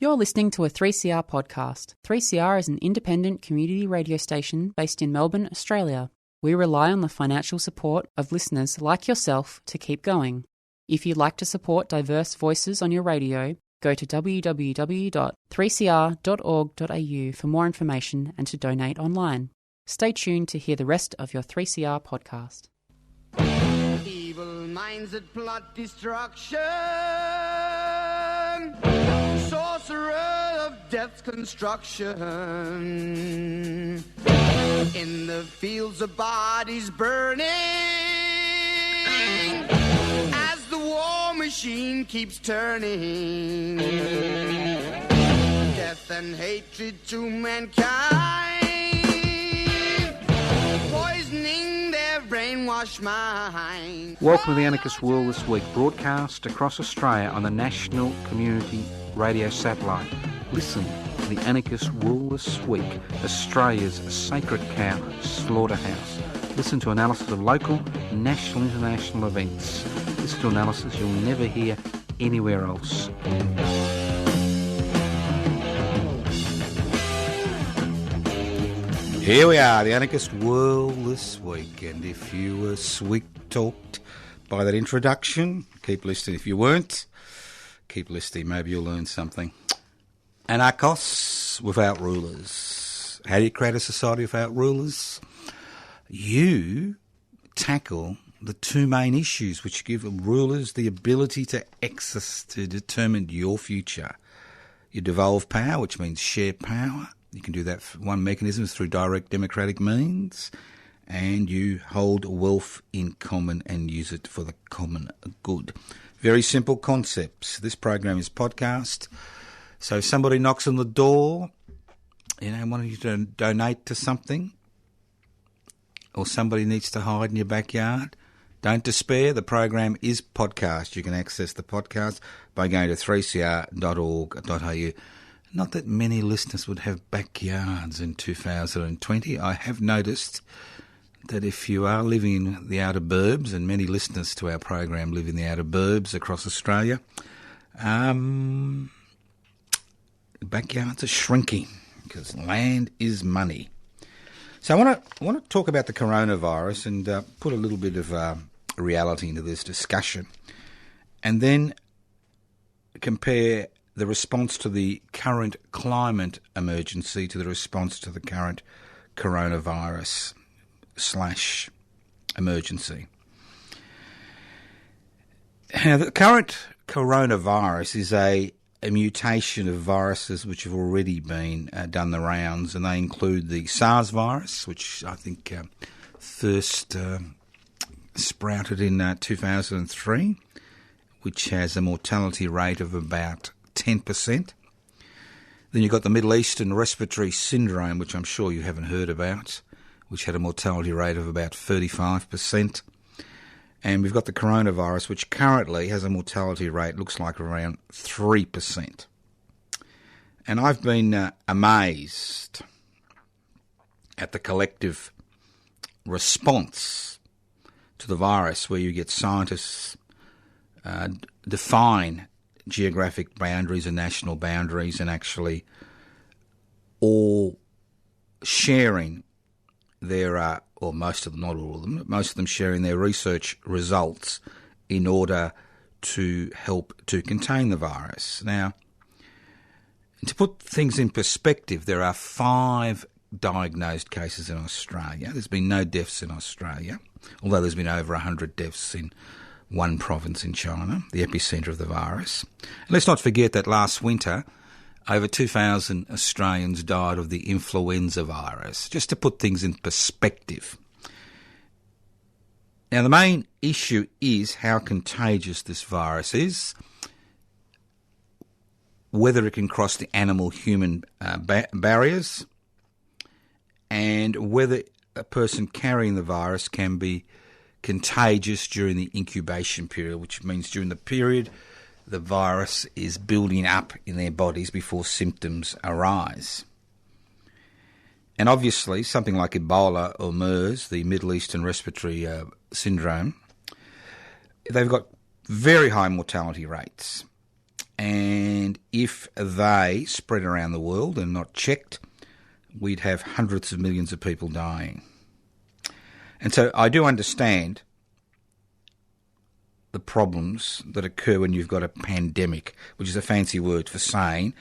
You're listening to a 3CR podcast. 3CR is an independent community radio station based in Melbourne, Australia. We rely on the financial support of listeners like yourself to keep going. If you'd like to support diverse voices on your radio, go to www.3cr.org.au for more information and to donate online. Stay tuned to hear the rest of your 3CR podcast. Evil minds that plot destruction, sorcerer of death's construction, in the fields of bodies burning, as the war machine keeps turning, death and hatred to mankind, poisoning their brainwashed mind. Welcome to the Anarchist World This Week, broadcast across Australia on the National Community Radio Satellite. Listen to the Anarchist World This Week, Australia's sacred cow slaughterhouse. Listen to analysis of local, national, international events. Listen to analysis you'll never hear anywhere else. Here we are, the Anarchist World This Week, and if you were sweet-talked by that introduction, keep listening. If you weren't, keep listening, maybe you'll learn something. Anarchos without rulers. How do you create a society without rulers? You tackle the two main issues which give rulers the ability to access to determine your future. You devolve power, which means share power. You can do that. One mechanism is through direct democratic means, and you hold wealth in common and use it for the common good. Very simple concepts. This program is podcast, so if somebody knocks on the door, wanting you to donate to something, or somebody needs to hide in your backyard, don't despair. The program is podcast. You can access the podcast by going to 3cr.org.au. Not that many listeners would have backyards in 2020. I have noticed that if you are living in the outer burbs, and many listeners to our program live in the outer burbs across Australia, backyards are shrinking because land is money. So I want to talk about the coronavirus and put a little bit of reality into this discussion, and then compare the response to the current climate emergency to the response to the current coronavirus / emergency. Now, the current coronavirus is a mutation of viruses which have already been done the rounds, and they include the SARS virus, which I think first sprouted in 2003, which has a mortality rate of about 10%. Then you've got the Middle Eastern respiratory syndrome, which I'm sure you haven't heard about, which had a mortality rate of about 35%. And we've got the coronavirus, which currently has a mortality rate, looks like around 3%. And I've been amazed at the collective response to the virus, where you get scientists define geographic boundaries and national boundaries, and actually all sharing their, or most of them, not all of them, most of them sharing their research results in order to help to contain the virus. Now, to put things in perspective, there are 5 diagnosed cases in Australia. There's been no deaths in Australia, although there's been over 100 deaths in one province in China, the epicentre of the virus. And let's not forget that last winter, over 2,000 Australians died of the influenza virus, just to put things in perspective. Now, the main issue is how contagious this virus is, whether it can cross the animal-human barriers, and whether a person carrying the virus can be contagious during the incubation period, which means during the period the virus is building up in their bodies before symptoms arise. And obviously, something like Ebola or MERS, the Middle Eastern respiratory syndrome, they've got very high mortality rates. And if they spread around the world and not checked, we'd have hundreds of millions of people dying. And so I do understand the problems that occur when you've got a pandemic, which is a fancy word for saying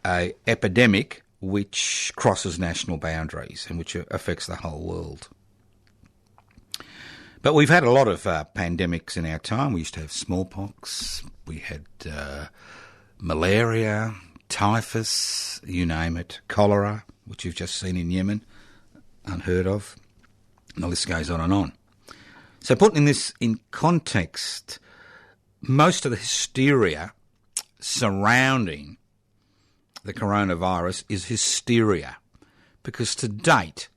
an epidemic which crosses national boundaries and which affects the whole world. But we've had a lot of pandemics in our time. We used to have smallpox, we had malaria, typhus, you name it, cholera, which you've just seen in Yemen, unheard of, and the list goes on and on. So putting this in context, most of the hysteria surrounding the coronavirus is hysteria because to date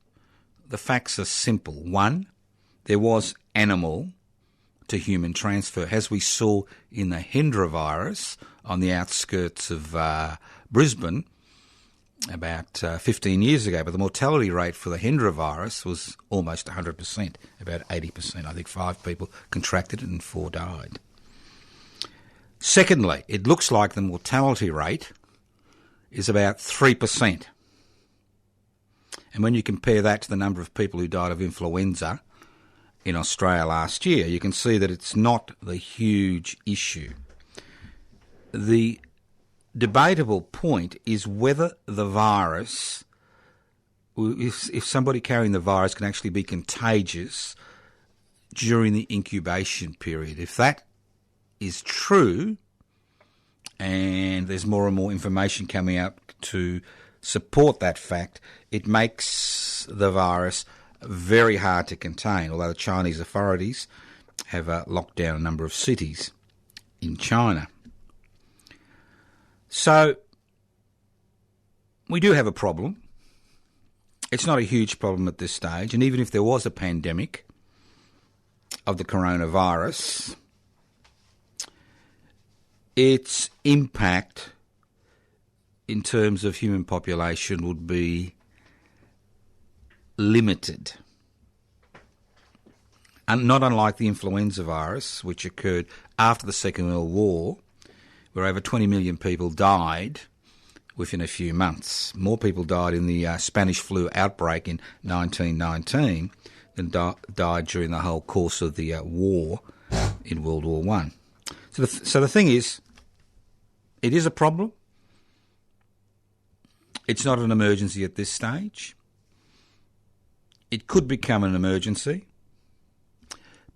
the facts are simple. One, there was animal to human transfer, as we saw in the Hendra virus on the outskirts of Brisbane about 15 years ago, but the mortality rate for the Hendra virus was almost 100%, about 80%. I think 5 people contracted it and 4 died. Secondly, it looks like the mortality rate is about 3%. And when you compare that to the number of people who died of influenza in Australia last year, you can see that it's not the huge issue. The debatable point is whether the virus, if somebody carrying the virus can actually be contagious during the incubation period. If that is true, and there's more and more information coming out to support that fact, it makes the virus very hard to contain, although the Chinese authorities have locked down a number of cities in China. So we do have a problem. It's not a huge problem at this stage, and even if there was a pandemic of the coronavirus, its impact in terms of human population would be limited. And not unlike the influenza virus, which occurred after the Second World War, where over 20 million people died within a few months. More people died in the Spanish flu outbreak in 1919 than died during the whole course of the war in World War One. So the thing is, it is a problem. It's not an emergency at this stage. It could become an emergency.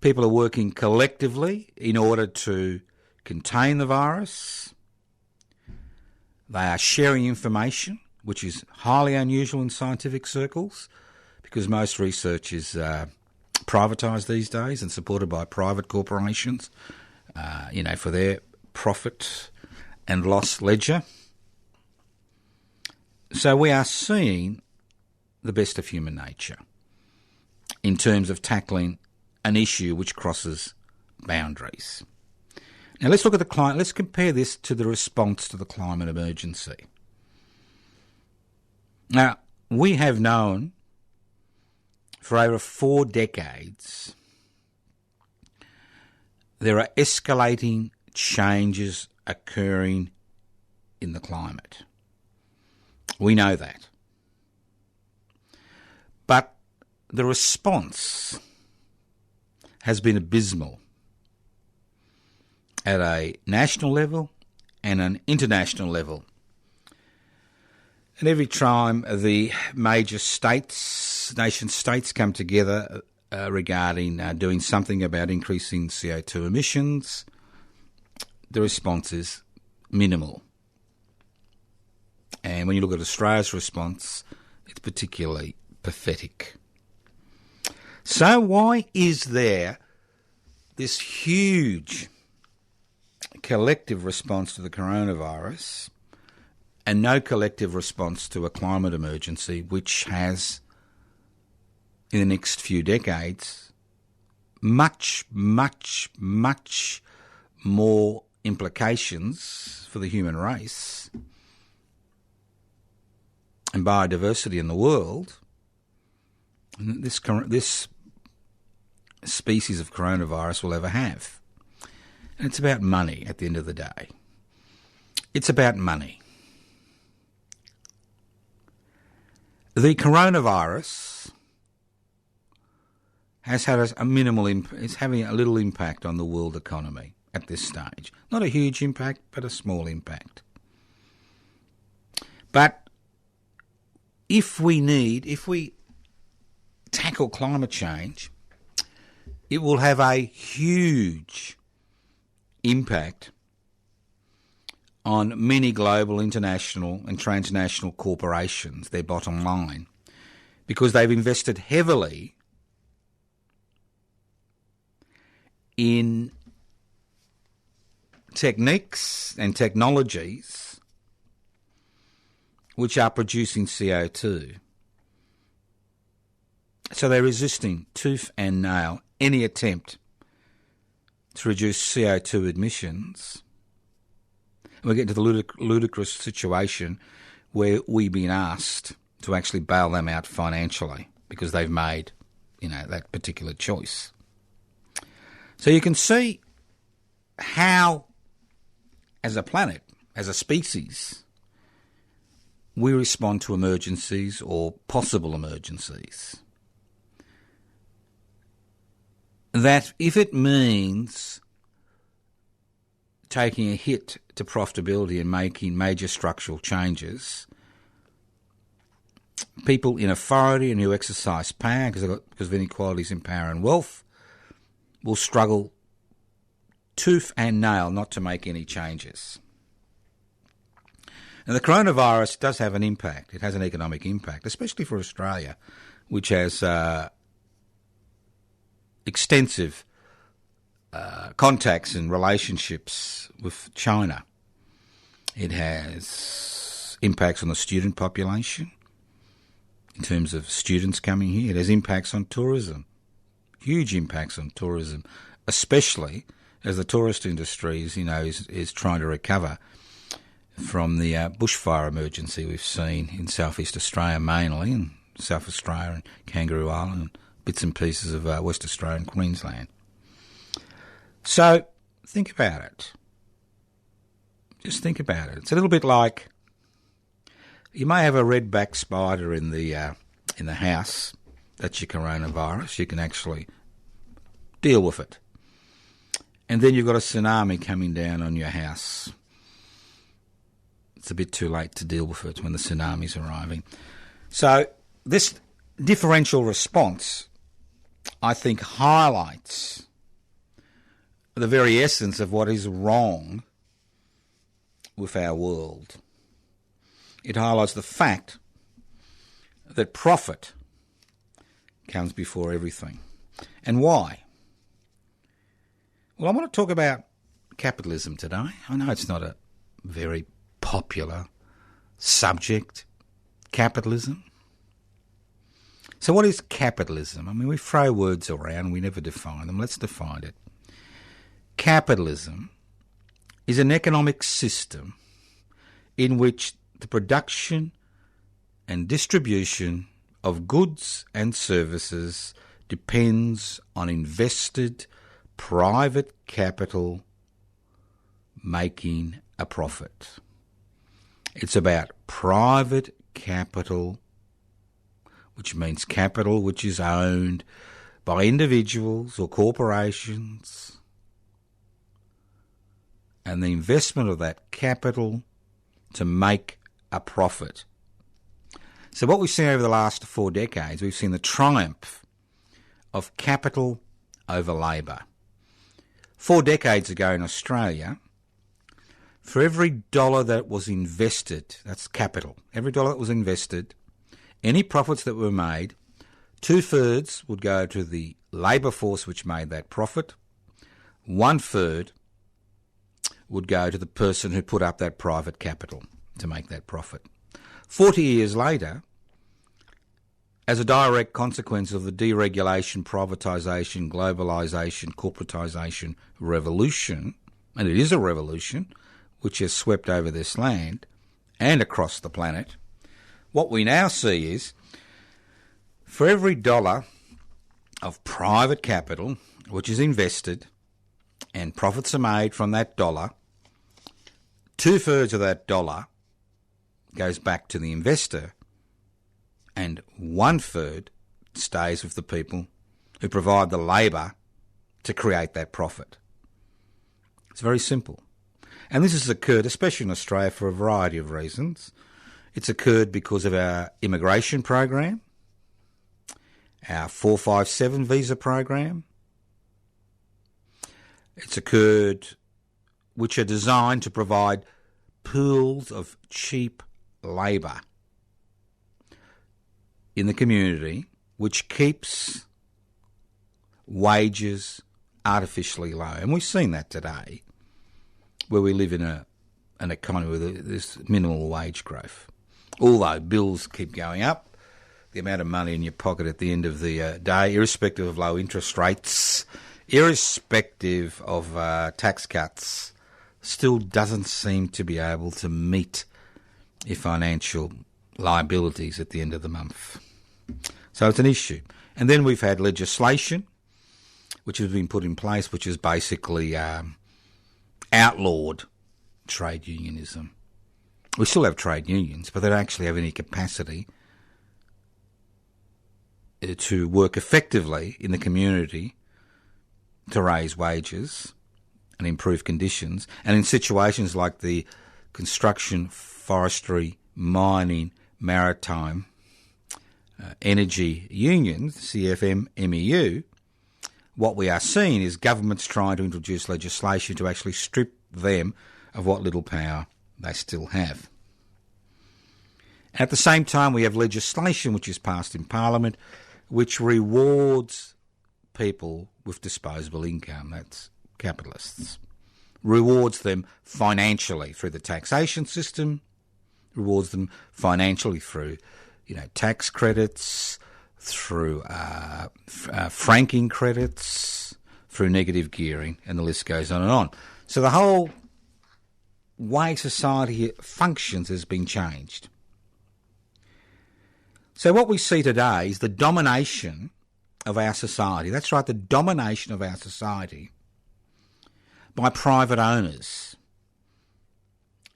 People are working collectively in order to contain the virus. They are sharing information, which is highly unusual in scientific circles because most research is privatised these days and supported by private corporations, for their profit and loss ledger. So we are seeing the best of human nature in terms of tackling an issue which crosses boundaries. Now let's look at the climate. Let's compare this to the response to the climate emergency. Now, we have known for over 4 decades there are escalating changes occurring in the climate. We know that. But the response has been abysmal at a national level and an international level. And every time the major nation-states come together regarding doing something about increasing CO2 emissions, the response is minimal. And when you look at Australia's response, it's particularly pathetic. So why is there this huge collective response to the coronavirus and no collective response to a climate emergency which has, in the next few decades, much, much, much more implications for the human race and biodiversity in the world than this species of coronavirus will ever have? And it's about money at the end of the day. It's about money. The coronavirus has had a minimal it's having a little impact on the world economy at this stage. Not a huge impact, but a small impact. But if we tackle climate change, it will have a huge impact on many global, international and transnational corporations, their bottom line, because they've invested heavily in techniques and technologies which are producing CO2. So they're resisting tooth and nail any attempt to reduce CO2 emissions. We get into the ludicrous situation where we've been asked to actually bail them out financially because they've made, that particular choice. So you can see how, as a planet, as a species, we respond to emergencies or possible emergencies. That if it means taking a hit to profitability and making major structural changes, people in authority and who exercise power because of inequalities in power and wealth will struggle tooth and nail not to make any changes. Now, the coronavirus does have an impact. It has an economic impact, especially for Australia, which has extensive contacts and relationships with China. It has impacts on the student population in terms of students coming here. It has impacts on tourism, huge impacts on tourism, especially as the tourist industry is trying to recover from the bushfire emergency we've seen in Southeast Australia mainly, and South Australia and Kangaroo Island and bits and pieces of West Australia and Queensland. So think about it. Just think about it. It's a little bit like you may have a red-backed spider in the house. That's your coronavirus. You can actually deal with it. And then you've got a tsunami coming down on your house. It's a bit too late to deal with it when the tsunami's arriving. So this differential response, I think, highlights the very essence of what is wrong with our world. It highlights the fact that profit comes before everything. And why? Well, I want to talk about capitalism today. I know it's not a very popular subject, capitalism. So what is capitalism? I mean, we throw words around, we never define them. Let's define it. Capitalism is an economic system in which the production and distribution of goods and services depends on invested private capital making a profit. It's about private capital, which means capital which is owned by individuals or corporations, and the investment of that capital to make a profit. So what we've seen over the last 4 decades, we've seen the triumph of capital over labour. 4 decades ago in Australia, for every dollar that was invested, that's capital, every dollar that was invested, any profits that were made, 2/3 would go to the labour force which made that profit, 1/3 would go to the person who put up that private capital to make that profit. 40 years later, as a direct consequence of the deregulation, privatisation, globalisation, corporatisation revolution, and it is a revolution which has swept over this land and across the planet, what we now see is for every dollar of private capital which is invested and profits are made from that dollar, 2/3 of that dollar goes back to the investor, and 1/3 stays with the people who provide the labour to create that profit. It's very simple. And this has occurred, especially in Australia, for a variety of reasons. It's occurred because of our immigration program, our 457 visa program. It's occurred, which are designed to provide pools of cheap labour in the community, which keeps wages artificially low. And we've seen that today, where we live in an economy where there's minimal wage growth. Although bills keep going up, the amount of money in your pocket at the end of the day, irrespective of low interest rates, irrespective of tax cuts, still doesn't seem to be able to meet your financial liabilities at the end of the month. So it's an issue. And then we've had legislation which has been put in place, which has basically outlawed trade unionism. We still have trade unions, but they don't actually have any capacity to work effectively in the community to raise wages and improve conditions. And in situations like the construction, forestry, mining, maritime, energy unions, CFM, MEU, what we are seeing is governments trying to introduce legislation to actually strip them of what little power they still have. At the same time, we have legislation which is passed in Parliament which rewards people with disposable income, that's capitalists, rewards them financially through the taxation system, rewards them financially through, tax credits, through franking credits, through negative gearing, and the list goes on and on. So the whole way society functions has been changed. So what we see today is the domination of our society. That's right, the domination of our society by private owners.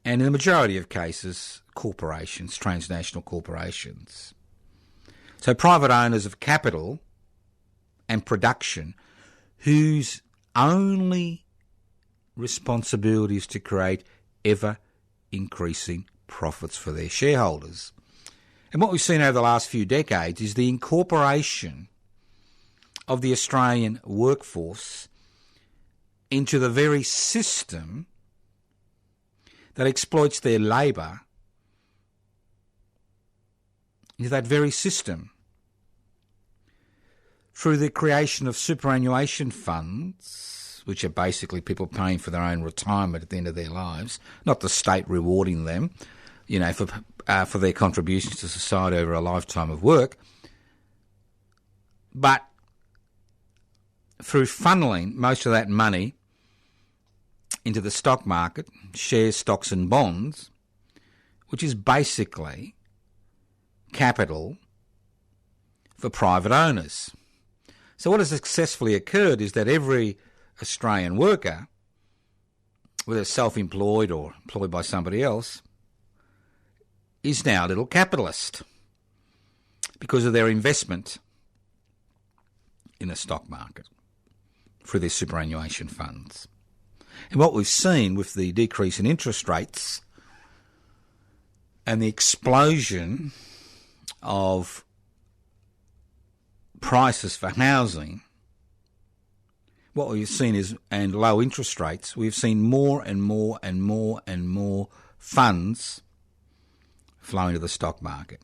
And in the majority of cases, corporations, transnational corporations. So private owners of capital and production whose only responsibility is to create ever-increasing profits for their shareholders. And what we've seen over the last few decades is the incorporation of the Australian workforce into the very system that exploits their labour, into that very system, through the creation of superannuation funds, which are basically people paying for their own retirement at the end of their lives, not the state rewarding them, for their contributions to society over a lifetime of work, but through funneling most of that money into the stock market, shares, stocks and bonds, which is basically capital for private owners. So what has successfully occurred is that every Australian worker, whether self-employed or employed by somebody else, is now a little capitalist because of their investment in the stock market through their superannuation funds. And what we've seen with the decrease in interest rates and the explosion of prices for housing, what we've seen is, and low interest rates, we've seen more and more and more and more funds flowing to the stock market.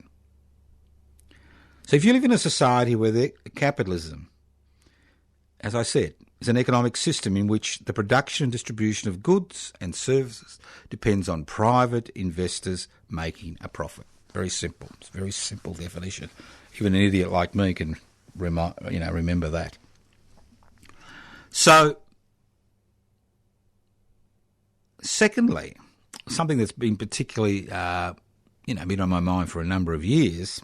So if you live in a society where capitalism, as I said, is an economic system in which the production and distribution of goods and services depends on private investors making a profit. Very simple. It's a very simple definition. Even an idiot like me can remember that. So, secondly, something that's been particularly been on my mind for a number of years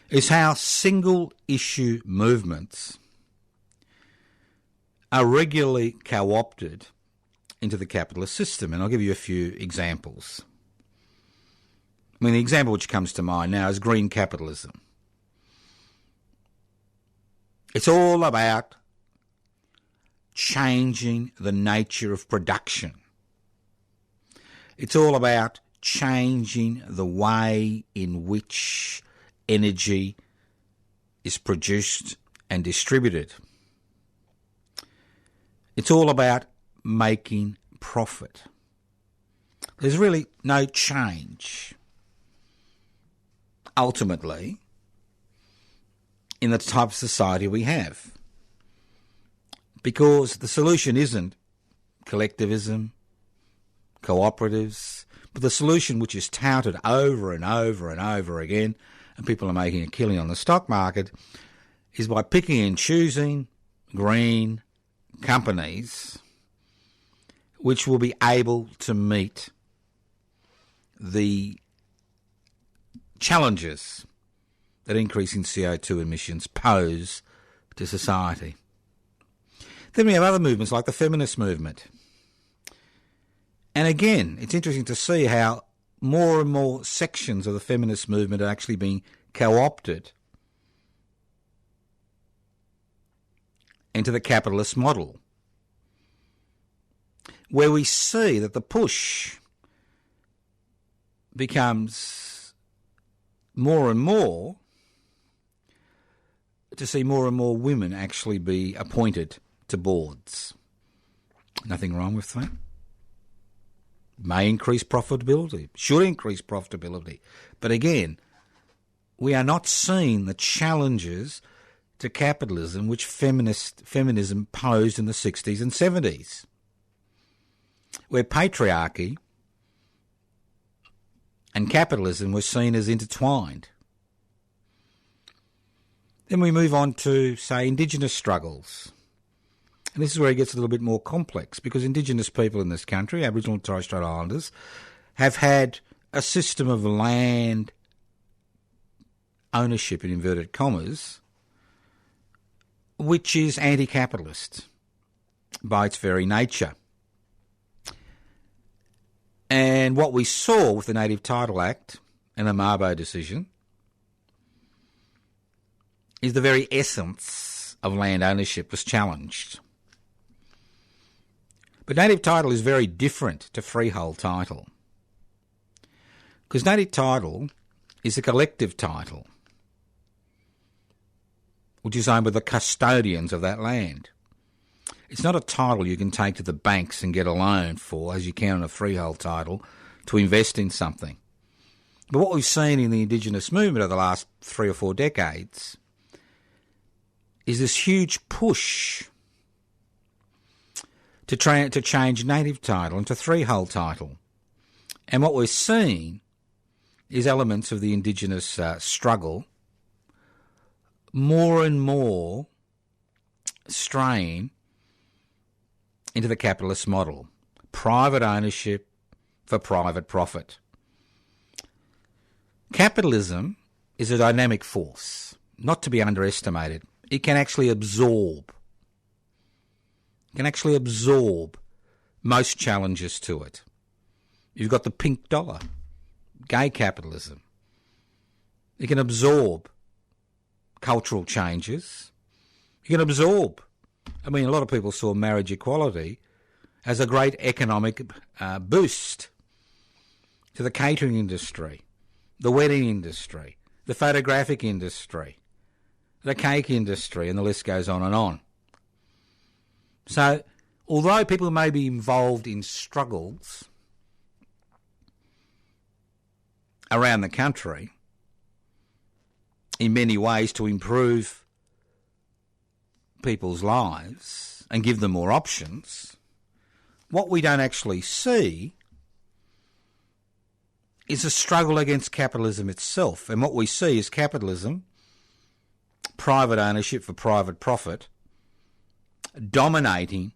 is how single-issue movements are regularly co-opted into the capitalist system. And I'll give you a few examples. I mean, the example which comes to mind now is green capitalism. It's all about changing the nature of production. It's all about changing the way in which energy is produced and distributed. It's all about making profit. There's really no change, ultimately, in the type of society we have. Because the solution isn't collectivism, cooperatives, but the solution which is touted over and over and over again, and people are making a killing on the stock market, is by picking and choosing green companies which will be able to meet the challenges that increasing CO2 emissions pose to society. Then we have other movements like the feminist movement. And again, it's interesting to see how more and more sections of the feminist movement are actually being co-opted into the capitalist model, where we see that the push becomes more and more to see more and more women actually be appointed to boards. Nothing wrong with that. May increase profitability, should increase profitability. But again, we are not seeing the challenges to capitalism which feminism posed in the 60s and 70s, where patriarchy and capitalism were seen as intertwined. Then we move on to, say, Indigenous struggles. And this is where it gets a little bit more complex, because Indigenous people in this country, Aboriginal and Torres Strait Islanders, have had a system of land ownership, in inverted commas, which is anti-capitalist by its very nature. And what we saw with the Native Title Act and the Mabo decision is the very essence of land ownership was challenged. But native title is very different to freehold title, because native title is a collective title which is owned by the custodians of that land. It's not a title you can take to the banks and get a loan for, as you can on a freehold title, to invest in something. But what we've seen in the Indigenous movement over the last 3 or 4 decades is this huge push to change native title into freehold title. And what we're seeing is elements of the Indigenous struggle more and more straying into the capitalist model. Private ownership for private profit. Capitalism is a dynamic force, not to be underestimated. It can actually absorb most challenges to it. You've got the pink dollar, gay capitalism. It can absorb cultural changes. You can absorb. I mean, a lot of people saw marriage equality as a great economic boost to the catering industry, the wedding industry, the photographic industry, the cake industry, and the list goes on and on. So, although people may be involved in struggles around the country in many ways to improve people's lives and give them more options, what we don't actually see is a struggle against capitalism itself. And what we see is capitalism, private ownership for private profit, dominating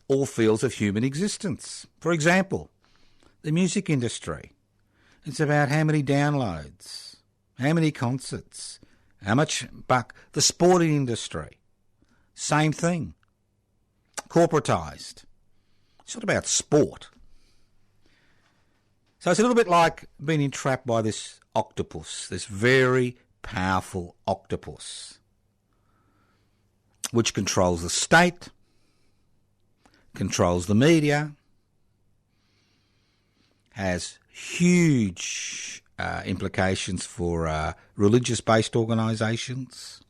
all fields of human existence. For example, the music industry. It's about how many downloads, how many concerts, how much buck. The sporting industry, same thing. Corporatised. It's not about sport. So it's a little bit like being entrapped by this octopus, this very powerful octopus, which controls the state, controls the media, has huge implications for religious-based organisations.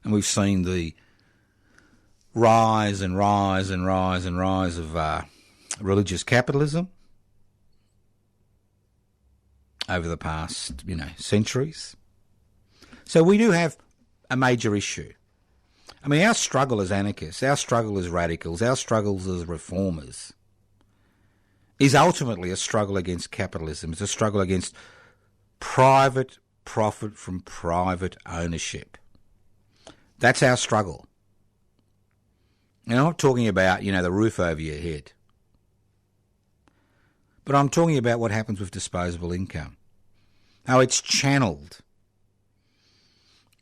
And we've seen the rise and rise and rise and rise of religious capitalism over the past, centuries. So we do have a major issue. I mean, our struggle as anarchists, our struggle as radicals, our struggles as reformers is ultimately a struggle against capitalism. It's a struggle against private profit from private ownership. That's our struggle. And I'm not talking about, the roof over your head. But I'm talking about what happens with disposable income. How it's channeled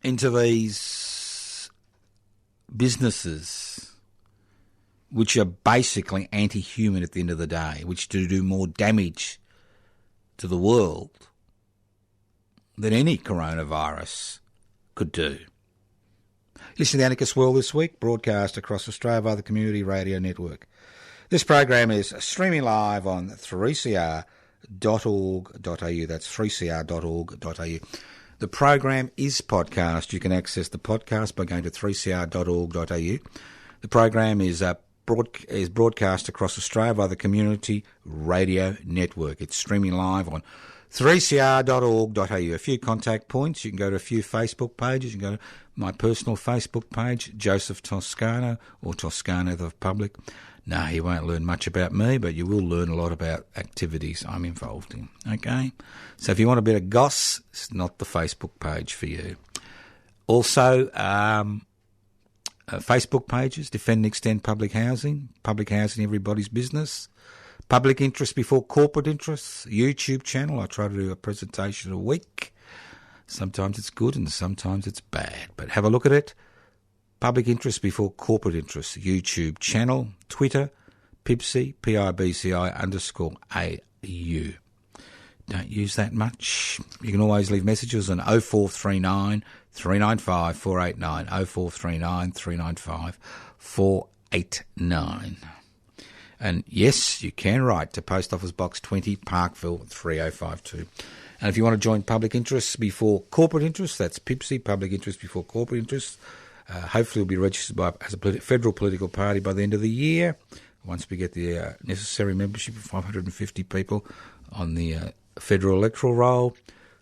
into these businesses which are basically anti-human at the end of the day, which do more damage to the world than any coronavirus could do. Listen to the Anarchist World this week, broadcast across Australia via the Community Radio Network. This program is streaming live on 3cr.org.au. That's 3cr.org.au. The program is podcast. You can access the podcast by going to 3cr.org.au. The program is broadcast across Australia via the Community Radio Network. It's streaming live on 3cr.org.au. A few contact points. You can go to a few Facebook pages. You can go to my personal Facebook page, Joseph Toscano, or Toscano the Public. No, you won't learn much about me, but you will learn a lot about activities I'm involved in, okay? So if you want a bit of goss, it's not the Facebook page for you. Also, Facebook pages, Defend and Extend Public Housing, everybody's business, Public Interest Before Corporate Interests, YouTube channel. I try to do a presentation a week. Sometimes it's good and sometimes it's bad, but have a look at it. Public Interest Before Corporate Interests, YouTube channel, Twitter, Pibci, PIBCI_AU. Don't use that much. You can always leave messages on 0439 395 489, 0439 395 489. And yes, you can write to Post Office Box 20, Parkville 3052. And if you want to join Public Interests Before Corporate Interests, that's Pibci, Public Interest Before Corporate Interests. Hopefully we'll be registered as a federal political party by the end of the year, once we get the necessary membership of 550 people on the federal electoral roll.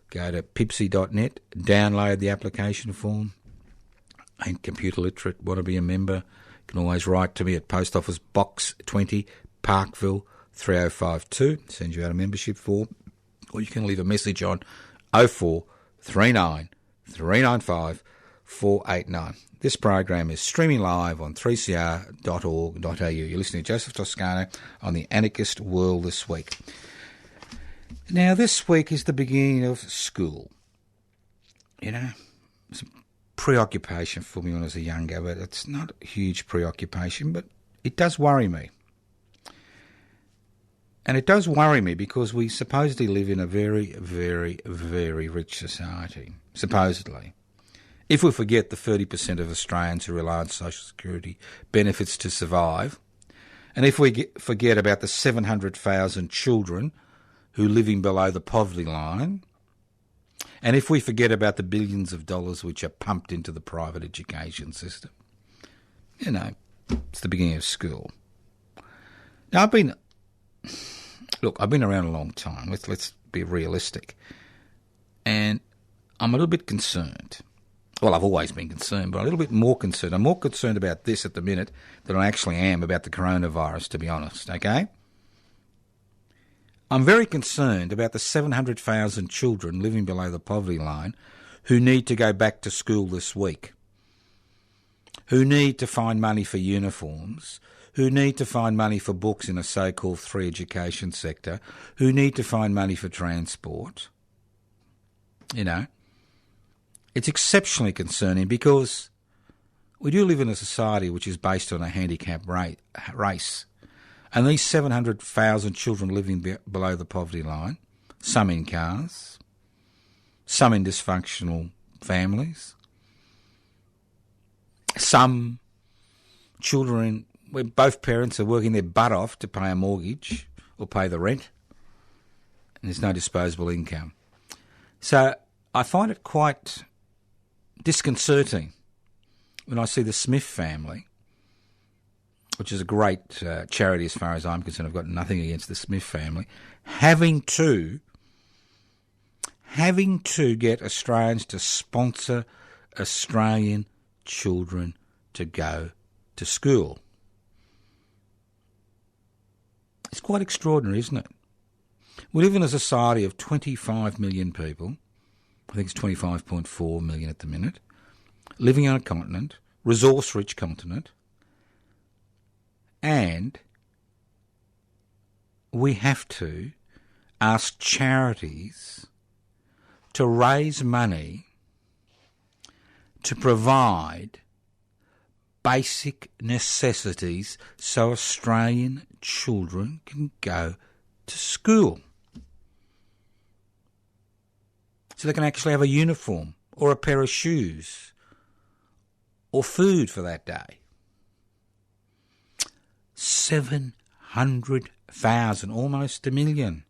Go to pibci.net, download the application form. Ain't computer literate, want to be a member, you can always write to me at Post Office Box 20, Parkville 3052, send you out a membership form, or you can leave a message on 0439 395 489. This program is streaming live on 3cr.org.au. You're listening to Joseph Toscano on the Anarchist World this week. Now, this week is the beginning of school. It's a preoccupation for me when I was younger, but it's not a huge preoccupation, but it does worry me. And it does worry me because we supposedly live in a very, very, very rich society, supposedly. If we forget the 30% of Australians who rely on social security benefits to survive, and if we forget about the 700,000 children who are living below the poverty line, and if we forget about the billions of dollars which are pumped into the private education system, it's the beginning of school. Now, I've been around a long time. Let's be realistic. And I'm a little bit concerned. Well, I've always been concerned, but a little bit more concerned. I'm more concerned about this at the minute than I actually am about the coronavirus, to be honest, okay? I'm very concerned about the 700,000 children living below the poverty line who need to go back to school this week, who need to find money for uniforms, who need to find money for books in a so-called free education sector, who need to find money for transport. It's exceptionally concerning because we do live in a society which is based on a handicap race. And these 700,000 children living below the poverty line, some in cars, some in dysfunctional families, some children where both parents are working their butt off to pay a mortgage or pay the rent, and there's no disposable income. So I find it quite disconcerting when I see the Smith family, which is a great charity as far as I'm concerned. I've got nothing against the Smith family, having to get Australians to sponsor Australian children to go to school. It's quite extraordinary, isn't it? We live in a society of 25 million people. I think it's 25.4 million at the minute, living on a continent, resource-rich continent, and we have to ask charities to raise money to provide basic necessities so Australian children can go to school. So they can actually have a uniform or a pair of shoes or food for that day. 700,000, almost a million.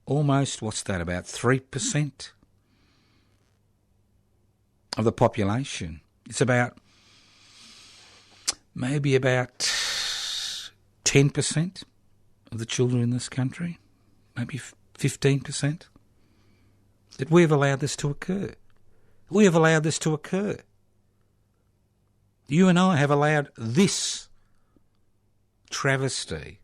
Almost, what's that, about 3% of the population. It's maybe about 10% of the children in this country, maybe 15%. That we have allowed this to occur. We have allowed this to occur. You and I have allowed this travesty,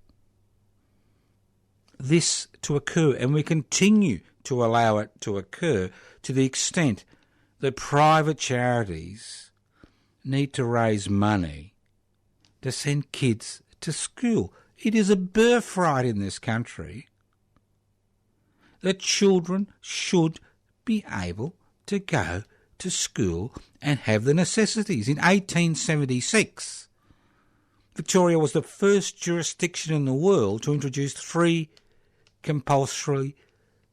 this to occur, and we continue to allow it to occur to the extent that private charities need to raise money to send kids to school. It is a birthright in this country that children should be able to go to school and have the necessities. In 1876, Victoria was the first jurisdiction in the world to introduce free, compulsory,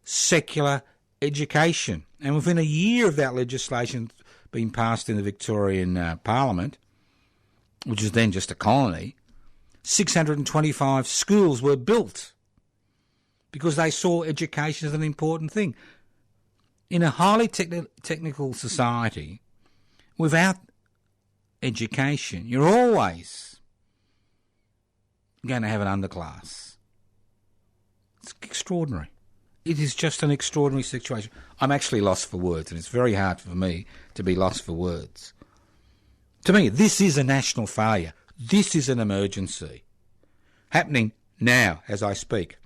secular education. And within a year of that legislation being passed in the Victorian Parliament, which was then just a colony, 625 schools were built because they saw education as an important thing. In a highly technical society, without education, you're always going to have an underclass. It's extraordinary. It is just an extraordinary situation. I'm actually lost for words, and it's very hard for me to be lost for words. To me, this is a national failure. This is an emergency happening now as I speak,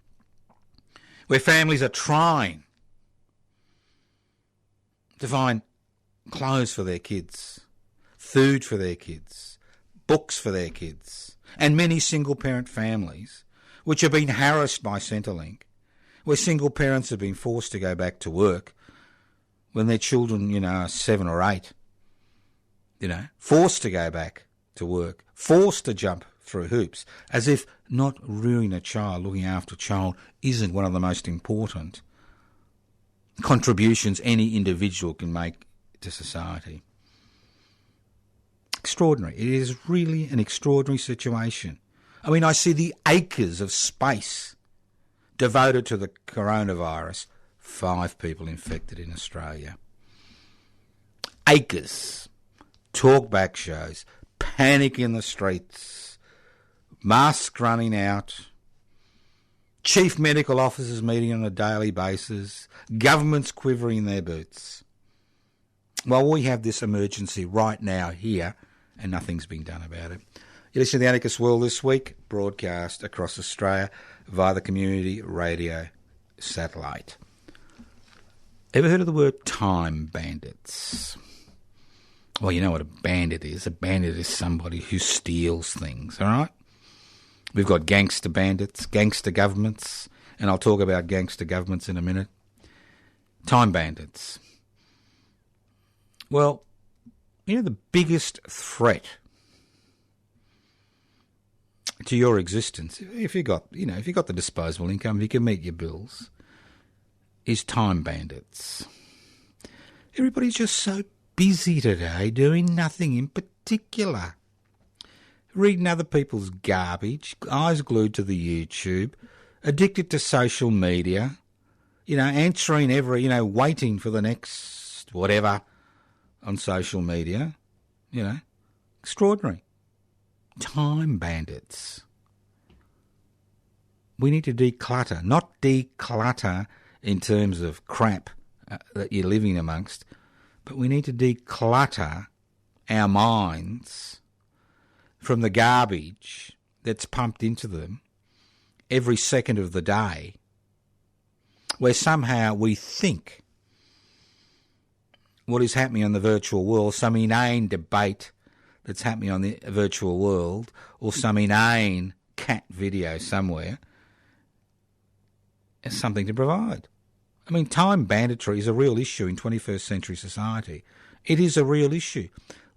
where families are trying to find clothes for their kids, food for their kids, books for their kids, and many single-parent families which have been harassed by Centrelink, where single parents have been forced to go back to work when their children, are 7 or 8, forced to go back to work, forced to jump through hoops, as if not rearing a child, looking after a child, isn't one of the most important contributions any individual can make to society. Extraordinary. It is really an extraordinary situation. I mean, I see the acres of space devoted to the coronavirus. 5 people infected in Australia. Acres. Talkback shows. Panic in the streets. Masks running out. Chief medical officers meeting on a daily basis. Governments quivering their boots. Well, we have this emergency right now here, and nothing's been done about it. You listen to The Anarchist World this week, broadcast across Australia via the Community Radio Satellite. Ever heard of the word time bandits? Well, you know what a bandit is. A bandit is somebody who steals things, all right? We've got gangster bandits, gangster governments, and I'll talk about gangster governments in a minute. Time bandits. Well, the biggest threat to your existence, if you got the disposable income, if you can meet your bills, is time bandits. Everybody's just so busy today doing nothing in particular. Reading other people's garbage, eyes glued to the YouTube, addicted to social media, answering waiting for the next whatever on social media, extraordinary. Time bandits. We need to declutter, not declutter in terms of crap that you're living amongst, but we need to declutter our minds from the garbage that's pumped into them every second of the day, where somehow we think what is happening on the virtual world, some inane debate that's happening on the virtual world, or some inane cat video somewhere, is something to provide. I mean, time banditry is a real issue in 21st century society. It is a real issue.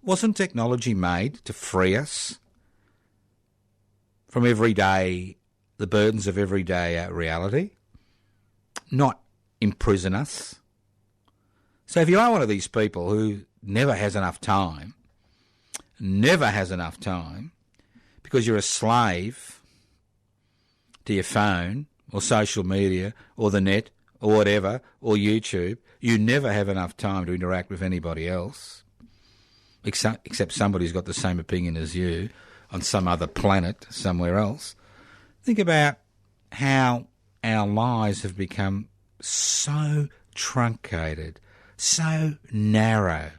Wasn't technology made to free us from the burdens of everyday reality, not imprison us? So if you are one of these people who never has enough time because you're a slave to your phone or social media or the net or whatever, or YouTube, you never have enough time to interact with anybody else, except somebody who's got the same opinion as you on some other planet somewhere else. Think about how our lives have become so truncated, so narrow,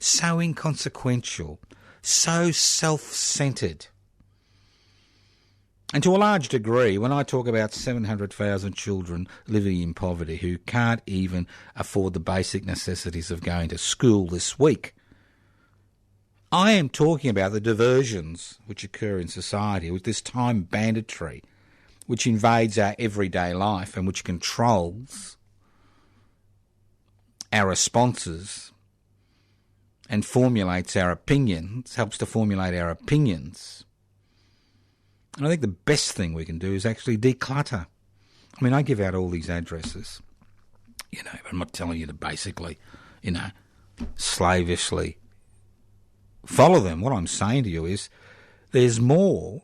so inconsequential, so self-centred. And to a large degree, when I talk about 700,000 children living in poverty who can't even afford the basic necessities of going to school this week, I am talking about the diversions which occur in society with this time banditry, which invades our everyday life and which controls our responses and formulates our opinions, helps to formulate our opinions. And I think the best thing we can do is actually declutter. I mean, I give out all these addresses, I'm not telling you to basically, slavishly follow them. What I'm saying to you is there's more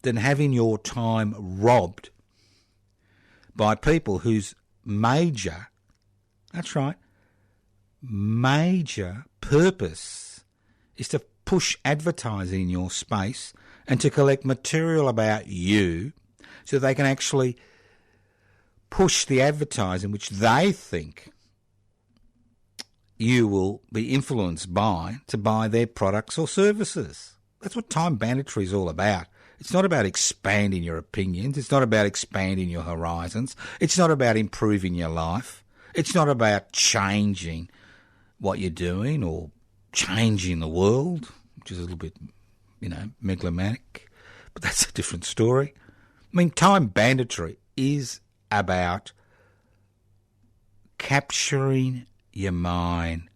than having your time robbed by people whose major purpose is to push advertising in your space and to collect material about you so they can actually push the advertising which they think you will be influenced by to buy their products or services. That's what time banditry is all about. It's not about expanding your opinions. It's not about expanding your horizons. It's not about improving your life. It's not about changing what you're doing or changing the world, which is a little bit, megalomaniac, but that's a different story. I mean, time banditry is about capturing your mind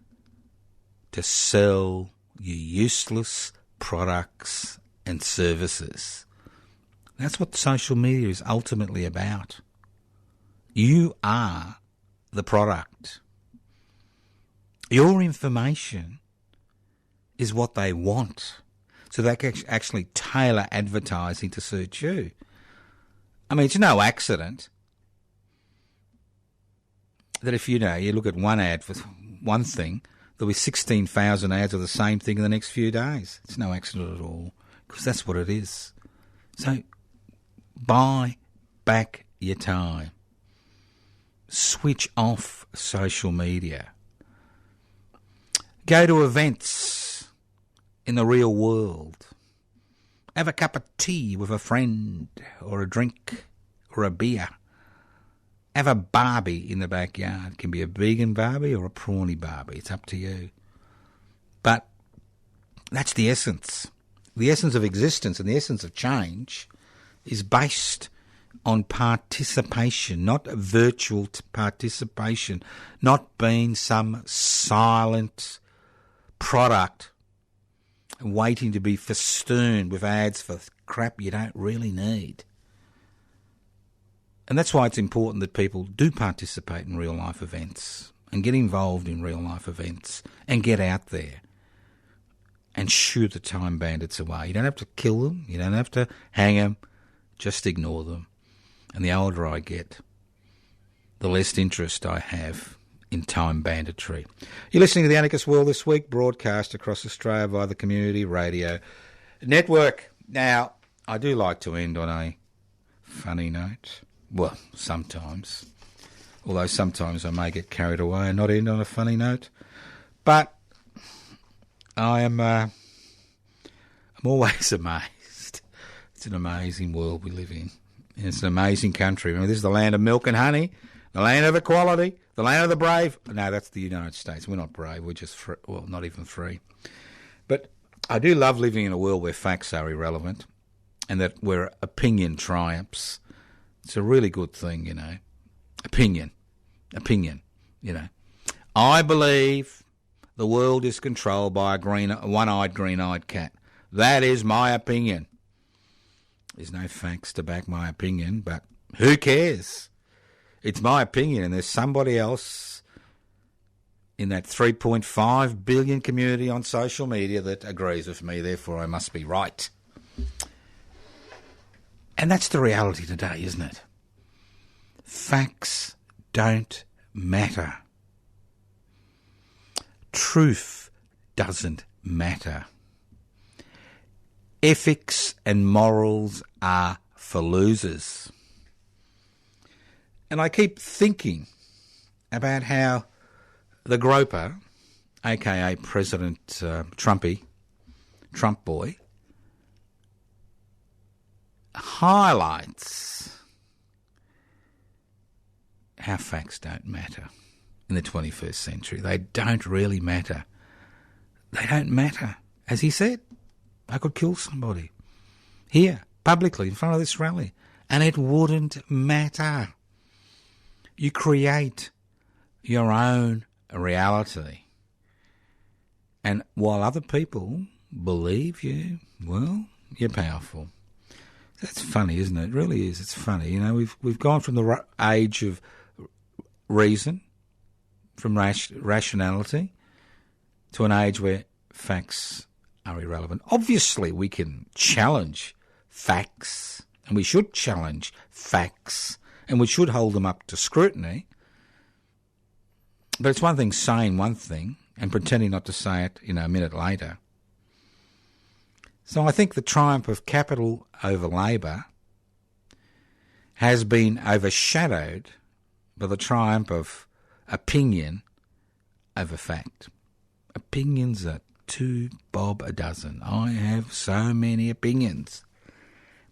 to sell your useless products and services. That's what social media is ultimately about. You are the product. Your information is what they want. So they can actually tailor advertising to suit you. I mean, it's no accident that if you look at one ad for one thing, there'll be 16,000 ads of the same thing in the next few days. It's no accident at all, because that's what it is. So buy back your time. Switch off social media. Go to events in the real world. Have a cup of tea with a friend or a drink or a beer. Have a barbie in the backyard. It can be a vegan barbie or a prawny barbie. It's up to you. But that's the essence. The essence of existence and the essence of change is based on participation, not virtual participation, not being some silent product waiting to be festooned with ads for crap you don't really need. And that's why it's important that people do participate in real-life events and get involved in real-life events and get out there and shoo the time bandits away. You don't have to kill them. You don't have to hang them. Just ignore them. And the older I get, the less interest I have in time banditry. You're listening to The Anarchist World This Week, broadcast across Australia via the Community Radio Network. Now, I do like to end on a funny note. Well, sometimes. Although sometimes I may get carried away and not end on a funny note. But I'm always amazed. It's an amazing world we live in. And it's an amazing country. Remember, this is the land of milk and honey, the land of equality, the land of the brave. No, that's the United States. We're not brave. We're just free. Well, not even free. But I do love living in a world where facts are irrelevant and that where opinion triumphs. It's a really good thing, you know. Opinion, you know. I believe the world is controlled by a one-eyed, green-eyed cat. That is my opinion. There's no facts to back my opinion, but who cares? It's my opinion, and there's somebody else in that 3.5 billion community on social media that agrees with me, therefore I must be right. And that's the reality today, isn't it? Facts don't matter. Truth doesn't matter. Ethics and morals are for losers. And I keep thinking about how the groper, aka President Trumpy, Trump boy, highlights how facts don't matter in the 21st century. They don't really matter. They don't matter. As he said, I could kill somebody here, publicly, in front of this rally, and it wouldn't matter. You create your own reality. And while other people believe you, well, you're powerful. That's funny, isn't it? It really is. It's funny. You know, we've gone from the age of reason, from rationality, to an age where facts are irrelevant. Obviously, we can challenge facts, and we should challenge facts, and we should hold them up to scrutiny. But it's one thing saying one thing and pretending not to say it, a minute later. So I think the triumph of capital over labour has been overshadowed by the triumph of opinion over fact. Opinions are 2 bob a dozen. I have so many opinions.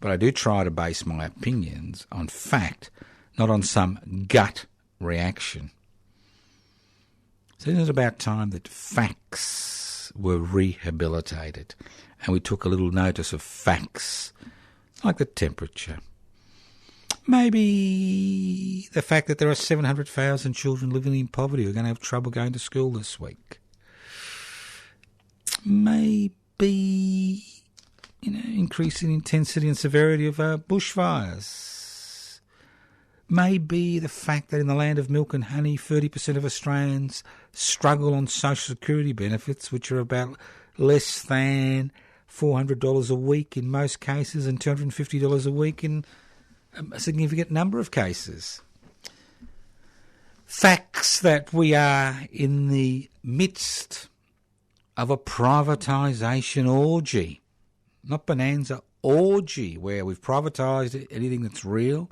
But I do try to base my opinions on fact, not on some gut reaction. So isn't it about time that facts were rehabilitated and we took a little notice of facts, like the temperature? Maybe the fact that there are 700,000 children living in poverty who are going to have trouble going to school this week. Maybe, increasing intensity and severity of bushfires. Maybe the fact that in the land of milk and honey, 30% of Australians struggle on social security benefits, which are about less than $400 a week in most cases and $250 a week in a significant number of cases. Facts that we are in the midst of a privatisation orgy, not bonanza, orgy, where we've privatised anything that's real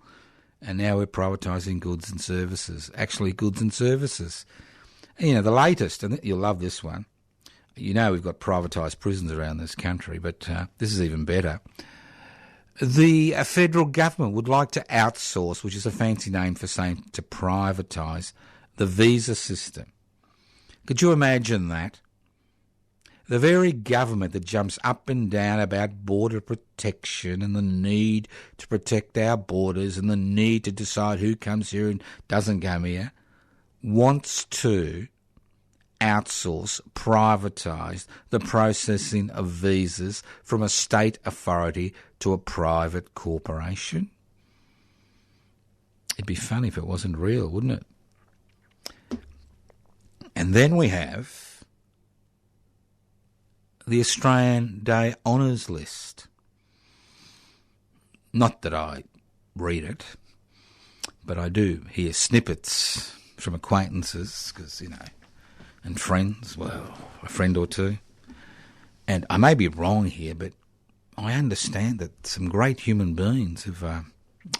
and now we're privatising goods and services, actually goods and services. And, the latest, and you'll love this one, we've got privatised prisons around this country, but this is even better. The federal government would like to outsource, which is a fancy name for saying to privatise, the visa system. Could you imagine that? The very government that jumps up and down about border protection and the need to protect our borders and the need to decide who comes here and doesn't come here wants to outsource, privatise the processing of visas from a state authority to a private corporation? It'd be funny if it wasn't real, wouldn't it? And then we have the Australian Day Honours List. Not that I read it, but I do hear snippets from acquaintances, because, and friends, well, a friend or two. And I may be wrong here, but I understand that some great human beings have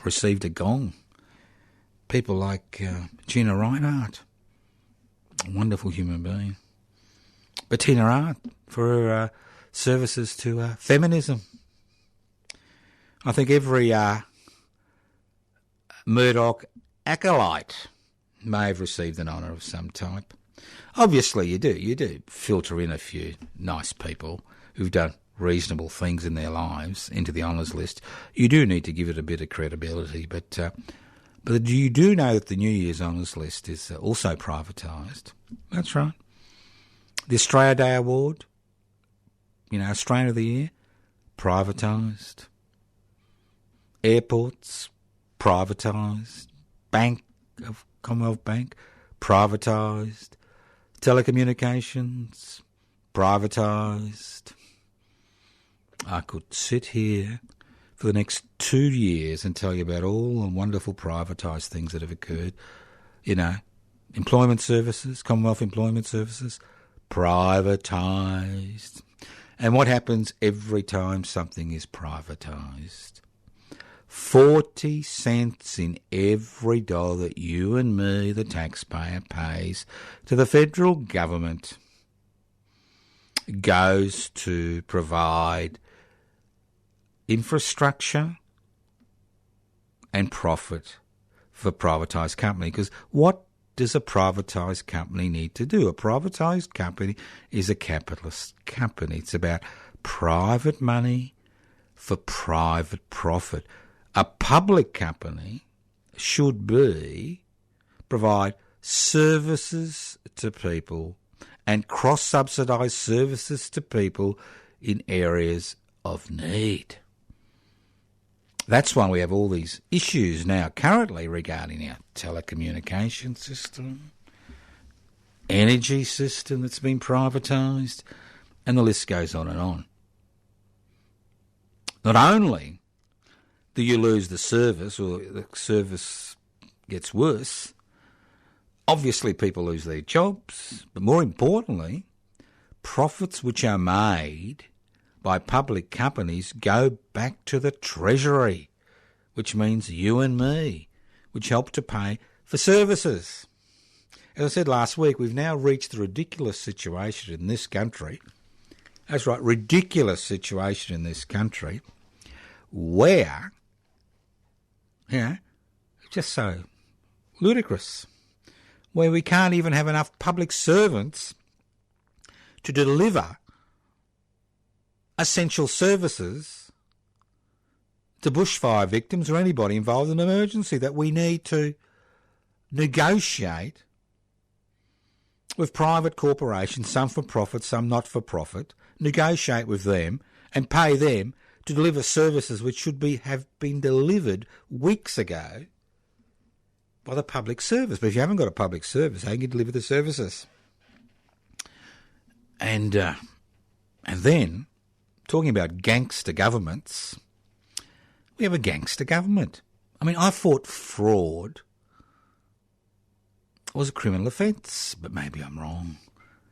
received a gong. People like Gina Reinhardt, a wonderful human being. Bettina Hart for her services to feminism. I think every Murdoch acolyte may have received an honour of some type. Obviously you do filter in a few nice people who've done reasonable things in their lives into the honours list. You do need to give it a bit of credibility, but you do know that the New Year's honours list is also privatised. That's right. The Australia Day Award, Australian of the Year, privatised. Airports, privatised. Bank of Commonwealth Bank, privatised. Telecommunications, privatised. I could sit here for the next 2 years and tell you about all the wonderful privatised things that have occurred. Employment services, Commonwealth Employment Services, privatised. And what happens every time something is privatised? 40 cents in every dollar that you and me, the taxpayer, pays to the federal government goes to provide infrastructure and profit for privatised company. Because what does a privatised company need to do? A privatised company is a capitalist company. It's about private money for private profit. A public company should provide services to people and cross-subsidise services to people in areas of need. That's why we have all these issues now currently regarding our telecommunication system, energy system that's been privatised, and the list goes on and on. Not only do you lose the service, or the service gets worse, obviously people lose their jobs, but more importantly, profits which are made by public companies go back to the Treasury, which means you and me, which help to pay for services. As I said last week, we've now reached the ridiculous situation in this country. That's right, ridiculous situation in this country where, just so ludicrous, where we can't even have enough public servants to deliver essential services to bushfire victims or anybody involved in an emergency, that we need to negotiate with private corporations, some for profit, some not for profit, negotiate with them and pay them to deliver services which should have been delivered weeks ago by the public service. But if you haven't got a public service, how can you deliver the services? And then, talking about gangster governments, we have a gangster government. I mean, I thought fraud was a criminal offence, but maybe I'm wrong.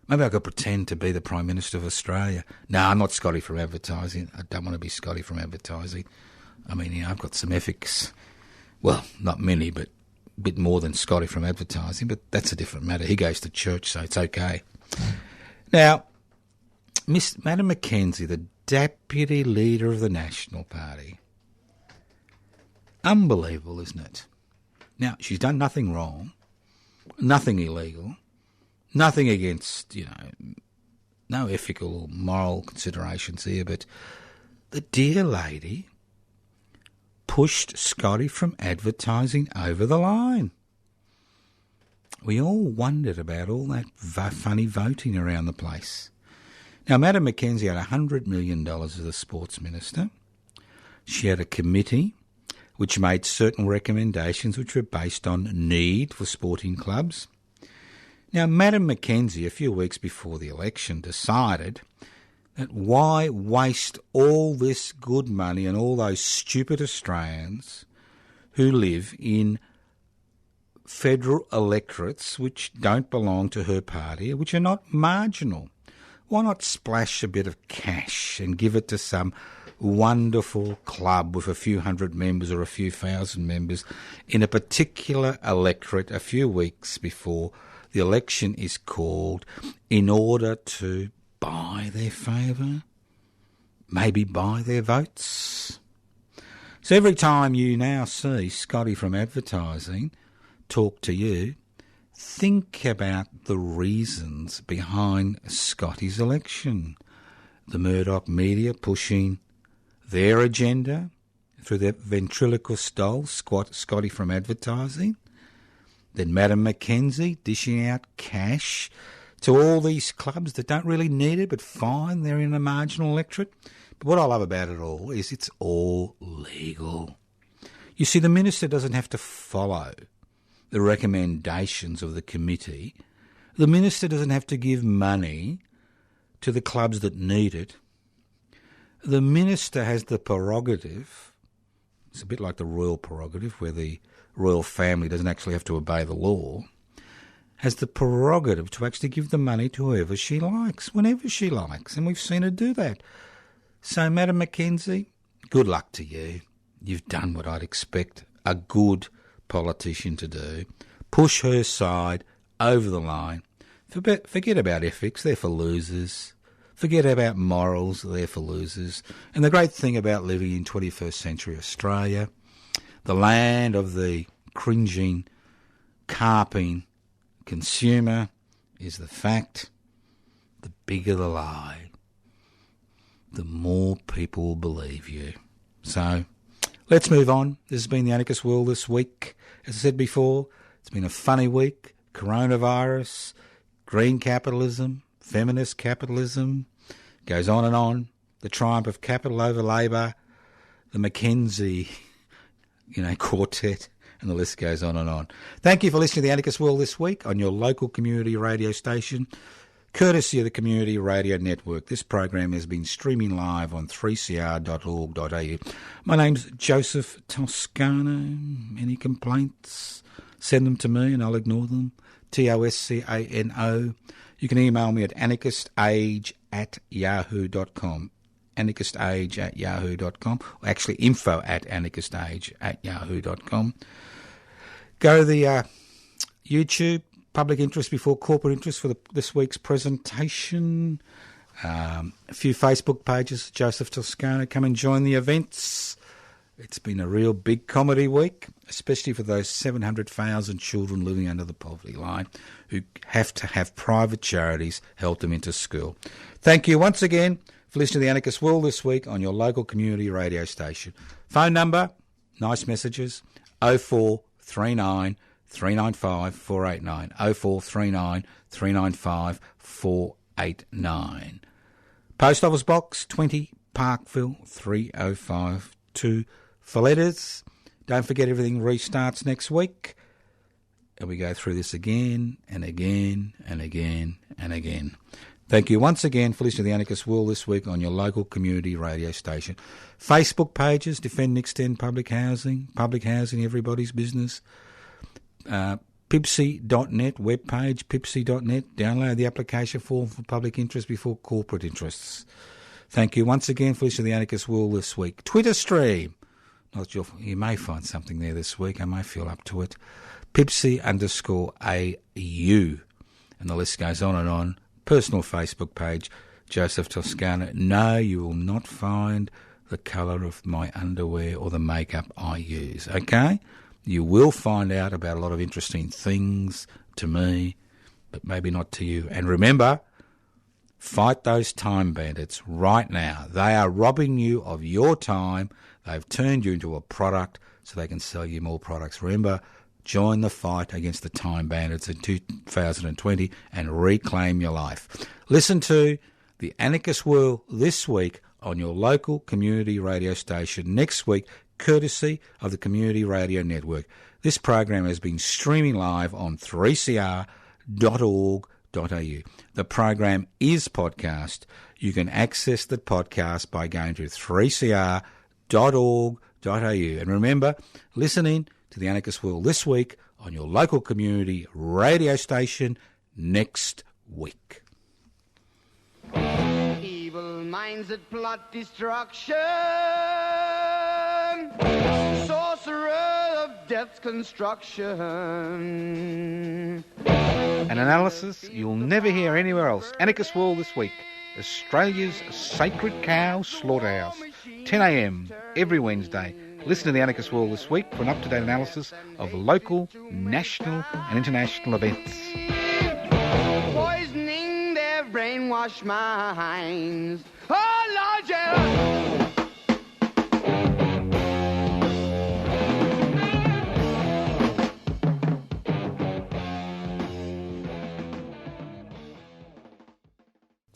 Maybe I could pretend to be the Prime Minister of Australia. No, I'm not Scotty from advertising. I don't want to be Scotty from advertising. I mean, I've got some ethics. Well, not many, but a bit more than Scotty from advertising, but that's a different matter. He goes to church, so it's okay. Now, Madam Mackenzie, the Deputy Leader of the National Party. Unbelievable, isn't it? Now, she's done nothing wrong, nothing illegal, nothing against, no ethical or moral considerations here, but the dear lady pushed Scotty from advertising over the line. we all wondered about all that funny voting around the place. Now, Madam Mackenzie had $100 million as the sports minister. She had a committee which made certain recommendations which were based on need for sporting clubs. Now, Madam Mackenzie, a few weeks before the election, decided that why waste all this good money on all those stupid Australians who live in federal electorates which don't belong to her party, which are not marginal. Why not splash a bit of cash and give it to some wonderful club with a few hundred members or a few thousand members in a particular electorate a few weeks before the election is called in order to buy their favour, maybe buy their votes? So every time you now see Scotty from advertising talk to you, think about the reasons behind Scotty's election. The Murdoch media pushing their agenda through their ventriloquist doll, Scotty from advertising. Then Madam Mackenzie dishing out cash to all these clubs that don't really need it, but fine, they're in a marginal electorate. But what I love about it all is it's all legal. You see, the minister doesn't have to follow the recommendations of the committee. The minister doesn't have to give money to the clubs that need it. The minister has the prerogative, it's a bit like the royal prerogative where the royal family doesn't actually have to obey the law, has the prerogative to actually give the money to whoever she likes, whenever she likes, and we've seen her do that. So, Madam Mackenzie, good luck to you. You've done what I'd expect a good politician to do. Push her side over the line. Forget about ethics, they're for losers. Forget about morals, they're for losers. And the great thing about living in 21st century Australia, the land of the cringing, carping consumer, is the fact, the bigger the lie, the more people will believe you. So, let's move on. This has been the Anarchist World this week. As I said before, it's been a funny week. Coronavirus, green capitalism, feminist capitalism, goes on and on. The triumph of capital over labour, the Mackenzie, quartet, and the list goes on and on. Thank you for listening to the Anarchist World this week on your local community radio station, courtesy of the Community Radio Network. This program has been streaming live on 3cr.org.au. My name's Joseph Toscano. Any complaints? Send them to me and I'll ignore them. Toscano. You can email me at anarchistage@yahoo.com. anarchistage@yahoo.com. Or actually info@anarchistage@yahoo.com. Go to the YouTube, Public Interest Before Corporate Interest for this week's presentation. A few Facebook pages, Joseph Toscano. Come and join the events. It's been a real big comedy week, especially for those 700,000 children living under the poverty line who have to have private charities help them into school. Thank you once again for listening to the Anarchist World this week on your local community radio station. Phone number, nice messages, 0439 395 489, 0439 395 489. Post Office Box 20, Parkville 3052 for letters. Don't forget, everything restarts next week, and we go through this again and again and again and again. Thank you once again for listening to the Anarchist World this week on your local community radio station. Facebook pages, Defend and Extend Public Housing, everybody's business. Pipsy.net webpage, pipsy.net. Download the application form for public interest before corporate interests. Thank you once again for listening to the Anarchist World this week. Twitter stream. Not sure, you may find something there this week. I may feel up to it. Pipsy_AU. And the list goes on and on. Personal Facebook page, Joseph Toscano. No, you will not find the colour of my underwear or the makeup I use, okay? You will find out about a lot of interesting things to me, but maybe not to you. And remember, fight those time bandits right now. They are robbing you of your time. They've turned you into a product so they can sell you more products. Remember, Join the fight against the time bandits in 2020 and reclaim your life. Listen to The Anarchist World this week on your local community radio station next week, courtesy of the Community Radio Network. This program has been streaming live on 3cr.org.au. The program is podcast. You can access the podcast by going to 3cr.org.au. And remember, listening to The Anarchist World this week on your local community radio station next week. Evil minds that plot destruction, sorcerer of death's construction. An analysis you'll never hear anywhere else. Anarchist World this week. Australia's sacred cow slaughterhouse. 10 a.m. every Wednesday. Listen to The Anarchist World this week for an up-to-date analysis of local, national and international events. Poisoning their brainwashed minds. Oh, Lord, yeah.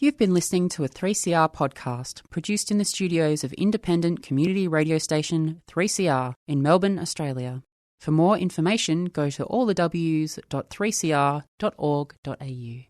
You've been listening to a 3CR podcast produced in the studios of independent community radio station 3CR in Melbourne, Australia. For more information, go to allthews.3cr.org.au.